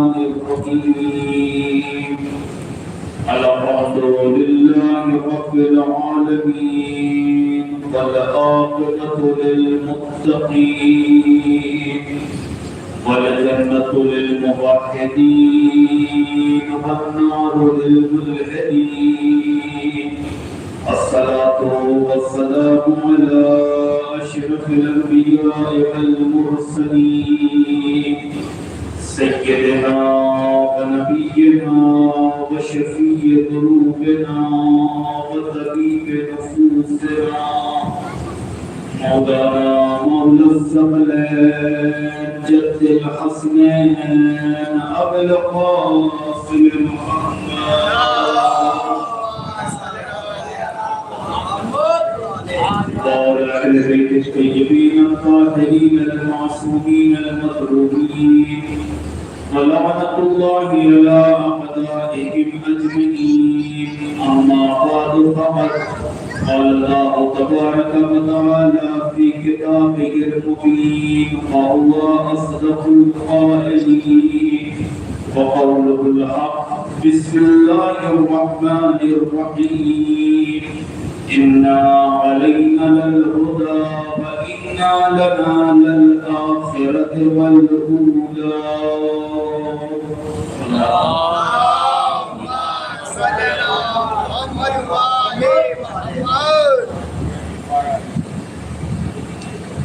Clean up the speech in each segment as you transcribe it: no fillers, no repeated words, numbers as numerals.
الرحمن الرحيم الحمد لله رب العالمين والعاقبة للمتقين والجنة للموحدين والنار للملحدين الصلاة والسلام على أشرف الأنبياء والمرسلين سيدنا ونبينا وشفيع ذنوبنا وطبيب نفوسنا مولانا مولى الثقلين جد الحسنين أبي القاسم محمد وعلى أهل البيت الطيبين الطاهرين المعصومين المظلومين ولعنة الله على أعدائهم أجمعين أما بعد فقد قال الله تبارك وتعالى في كتابه المبين وهو أصدق القائلين وقوله الحق بسم الله الرحمن الرحيم إنا علينا للهدى وإنا لنا للآخرة والأولى اللهم صل على محمد وآل محمد.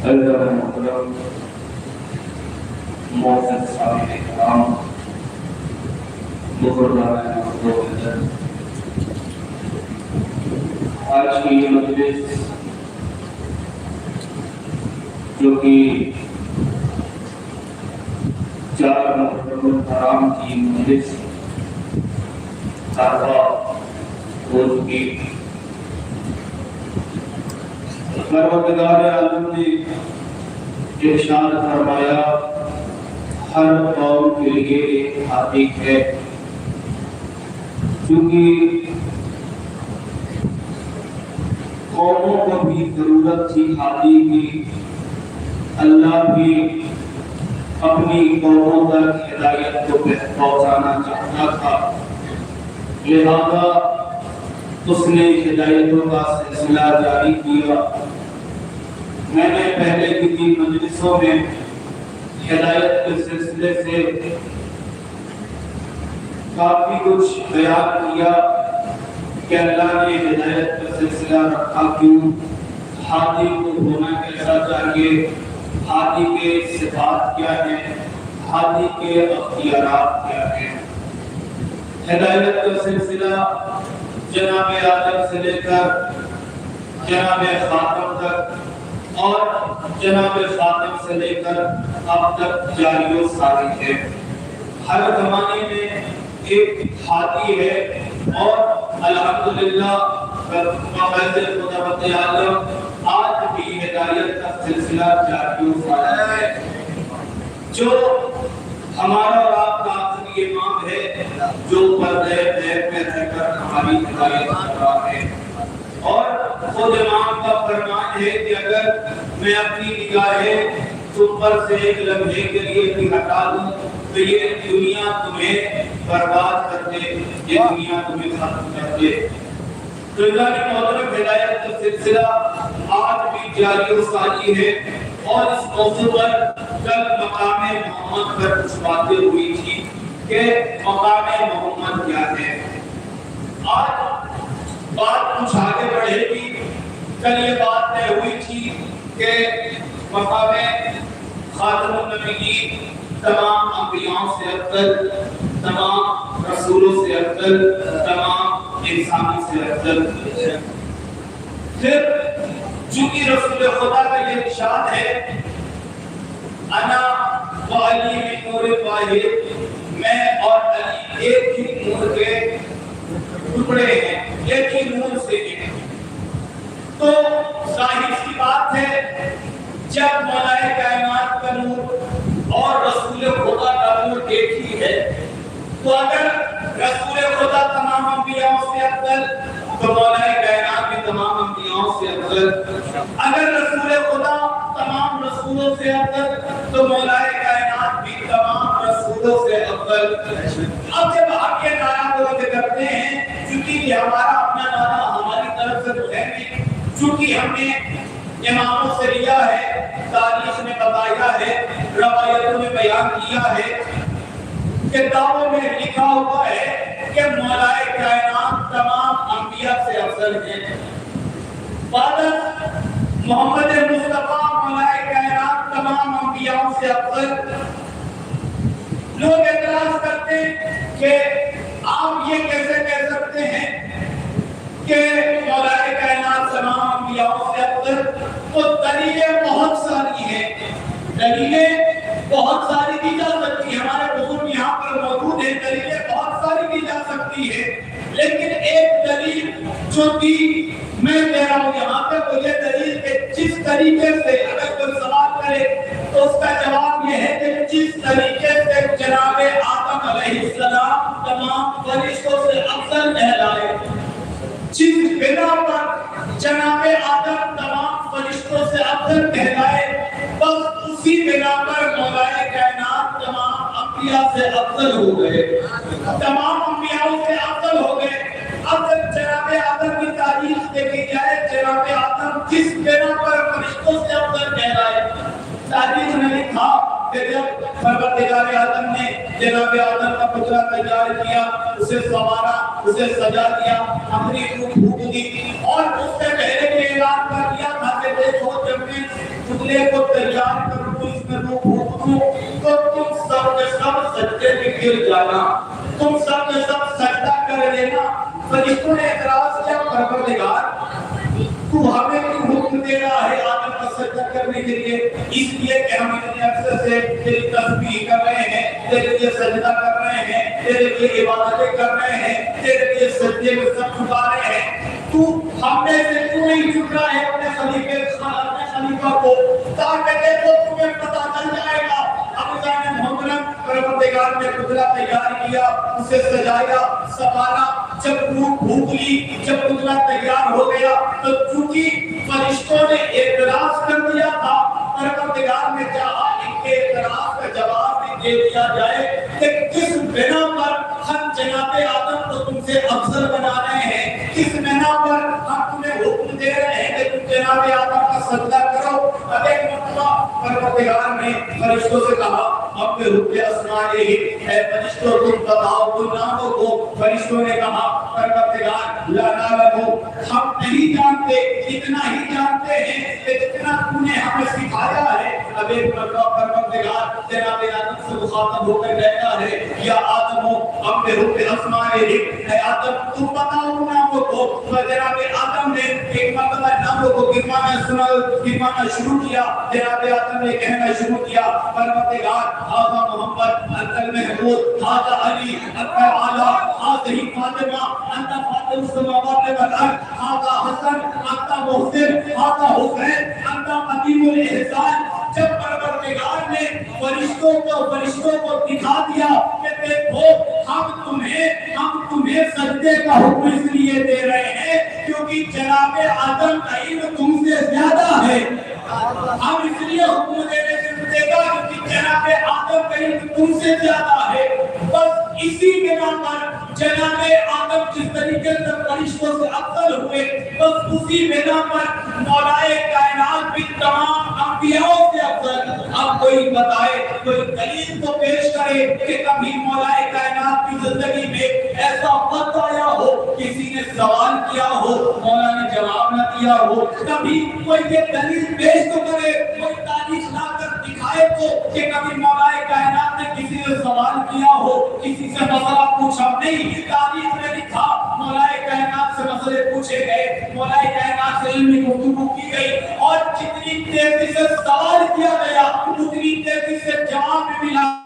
أيها المحترم معزز صاحب الكرام بزرگان محترم، آج کی یہ مجلس جو کہ 4 محرم الحرام کی مجلس طرح ہو چکی، پروردگار عالم نے ارشاد فرمایا ہر قوم کے لیے ایک ہادی ہے، کیونکہ قوموں کو بھی ضرورت تھی ہادی کی، اللہ بھی اپنی قوموں تک ہدایت کو پہنچانا چاہتا تھا، لہذا اس نے ہدایتوں کا سلسلہ جاری کیا۔ میں نے پہلے کی 3 مجلسوں میں ہدایت کے سلسلے سے کافی کچھ بیان کیا کہ اللہ نے ہدایت کا سلسلہ رکھا کیوں، ہادی کو ہونا کیسا چاہیے، ہادی کے صفات کیا ہیں، ہادی کے اختیارات کیا ہیں۔ ہدایت کا سلسلہ جناب آدم سے لے کر جناب خاتم تک اور جناب خاتم سے لے کر اب تک جاری و ساری ہے۔ ہر زمانے میں ایک ہادی ہے اور الحمدللہ بفضل خدا تعالی آج بھی ہدایت کا سلسلہ جاری و ساری ہے۔ جو ہمارا اور آپ کا آخری امام ہے جو پردے غیب میں رہ کر ہماری ہدایت کر رہا ہے، اور خود امام کا فرمان ہے کہ اگر میں اپنی نگاہیں تم پر سے ایک لمحے کے لیے بھی ہٹا دوں تو یہ دنیا تمہیں برباد کر دے، یہ دنیا تمہیں ختم کر دے۔ تو اللہ کی محترم ہدایت کا سلسلہ آج بھی جاری و ساری ہے، اور اس موضوع پر کل مقام محمد پر کچھ باتیں ہوئی تھی کہ مقام محمد کیا ہے۔ آج بات کچھ آگے بڑھے گی۔ کل یہ بات طے ہوئی تھی کہ مقام خاتم النبیین تمام انبیاء سے افضل، تمام رسولوں سے افضل، تمام انسانوں سے افضل۔ پھر چونکہ رسول خدا کا یہ ارشاد ہے انا و علی من نور واحد، میں اور علی ایک ہی نور کے ٹکڑے ہیں، ایک ہی نور سے ہیں۔ تو ظاہر سی بات ہے جب مولا کائنات کا نور اور رسول خدا کا نور ایک ہی ہے، تو اگر رسول خدا تمام انبیاء سے افضل تو مولا کائنات بھی تمام انبیاء سے افضل، اگر رسول خدا تمام رسولوں سے افضل تو مولا کائنات بھی تمام رسولوں فرشتوں سے افضل۔ اب جب آپ یہ نعرہ بلند کرتے ہیں، چونکہ یہ ہمارا اپنا نعرہ ہماری طرف سے تو ہے نہیں، چونکہ ہم نے اماموں سے لیا ہے، تاریخ میں بتایا ہے، روایتوں میں بیان کیا ہے، کتابوں میں لکھا ہوا ہے کہ مولائے کائنات تمام انبیاء سے افضل ہیں۔ بعد محمد مصطفیٰ مولائے کائنات تمام انبیاء سے افضل۔ لوگ اعتراض کرتے ہیں کہ آپ یہ کیسے کہہ سکتے ہیں کہ مولائے کائنات تمام انبیاء سے افضل؟ تو دلیلیں بہت ساری ہیں، دلیلیں بہت ساری دی جا سکتی ہیں، ہمارے بزرگ یہاں پر موجود ہیں، دلیلیں بہت ساری دی جا سکتی ہے، لیکن ایک دلیل جو دی میں کہہ رہا ہوں یہاں پہ وہ یہ دلیل کہ جس طریقے سے اگر کوئی سوال کرے تو اس کا جواب یہ ہے کہ جس طریقے سے جناب آدم علیہ السلام تمام فرشتوں سے افضل کہلائے، جس بنا پر جناب آدم تمام فرشتوں سے افضل کہلائے، بس اسی بنا پر مولائے کائنات تمام انبیاء سے افضل ہو گئے، تمام انبیاء سے افضل ہو گئے۔ اب جناب آدم کی تاریخ دیکھی جائے، جناب آدم جس بنا پر فرشتوں سے افضل کہلائے، تاریخ نے لکھا کہ جب پروردگار عالم نے جناب آدم کا پتلا تیار کیا، اسے سنوارا، اسے سجا دیا، اپنی روح پھونک دی اور اس سے پہلے یہ اعلان کر دیا تھا کہ دیکھو جب میں پتلے کو تیار کروں، اس میں روح پھونک دوں تو تم سب کے سب سجدے میں گر جانا، تم سب کے سب سجدہ کر لینا۔ فرشتوں نے اعتراض کیا، پروردگار تو ہمیں کیوں حکم دے رہا ہے آدم کا سجدہ کرنے کے لیے؟ اس لیے کہ ہم اتنے عرصے سے تیری تسبیح کر رہے ہیں، تیرے لیے سجدہ کر رہے ہیں، تیرے لیے عبادتیں کر رہے ہیں، تیرے لیے سجدے میں سر جھکا رہے ہیں، تو ہم میں سے کیوں نہیں جھک رہا ہے اپنے خلیفہ کو؟ تاکہ دیکھو تمہیں پتہ چل جائے گا۔ اب جانے محترم پروردگار نے پتلا تیار کیا، اسے سجایا، سنوارا، جب روح پھونک لی، جب پتلا تیار ہو گیا تو چونکہ فرشتوں نے اعتراض کر دیا تھا، پروردگار نے چاہا ان کے اعتراض کا جواب بھی دے دیا جائے کہ کس بنا پر ہم جناب آدم کو تم سے افضل بنا رہے ہیں، کس بنا پر ہم تمہیں حکم دے رہے ہیں کہ تم جناب آدم کا سجدہ کرو۔ اب ایک مرتبہ پروردگار نے فرشتوں سے کہا اپنے حکم اسمائے، اے فرشتوں تم بتاؤ ان ناموں کو۔ فرشتوں نے کہا پروردگار لا نعلم، ہم نہیں جانتے، اتنا ہی جانتے ہیں کہ جتنا تو نے ہمیں سکھایا ہے۔ اب ایک مرتبہ پروردگار جناب آدم سے مخاطب ہو کر کہتا ہے یا آدم اپنے حکم اسمائے، اے آدم تم بتاؤ ان ناموں کو۔ جناب آدم نے ایک مرتبہ ناموں کو گنوانا شروع کیا، جناب آدم نے کہنا شروع کیا پروردگار ھذا محمد انت المحمود، ھذا علی انت اعلی، ھذہ فاطمہ انت فاطمہ السماوات والارض، ھذا حسن انت محسن، ھذا حسین انت قدیم الاحسان۔ جب پروردگار نے فرشتوں کو دکھا دیا کہ دیکھو ہم تمہیں سجدے کا حکم اس لیے دے رہے ہیں کیونکہ جناب آدم کا علم تم سے زیادہ ہے، ہم اس لیے حکم دینے سے دے گا کیونکہ جناب آدم کا علم تم سے زیادہ ہے۔ بس اسی بنا پر جناب آدم جس طریقے سے فرشتوں سے افضل ہوئے، بس اسی بنا پر مولائے کائنات بھی تمام انبیاء سے افضل۔ اب کوئی بتائے، کوئی دلیل تو پیش کرے کہ کبھی مولائے کائنات کی زندگی میں ایسا وقت آیا ہو، کسی نے سوال کیا ہو، مولا نے جواب نہ دیا ہو، کبھی کوئی یہ دلیل پیش تو کرے، کوئی تاریخ لا کر دکھائے تو کہ کبھی مولائے کائنات نے کسی سے سوال کیا ہو، کسی سے مسئلہ پوچھا نہیں۔ تاریخ نے لکھا مولائے کائنات سے مسئلے پوچھے گئے، مولائے کائنات سے علمی گفتگو کی گئی اور جتنی تیزی سے سوال کیا گیا اتنی تیزی سے جواب بھی ملا۔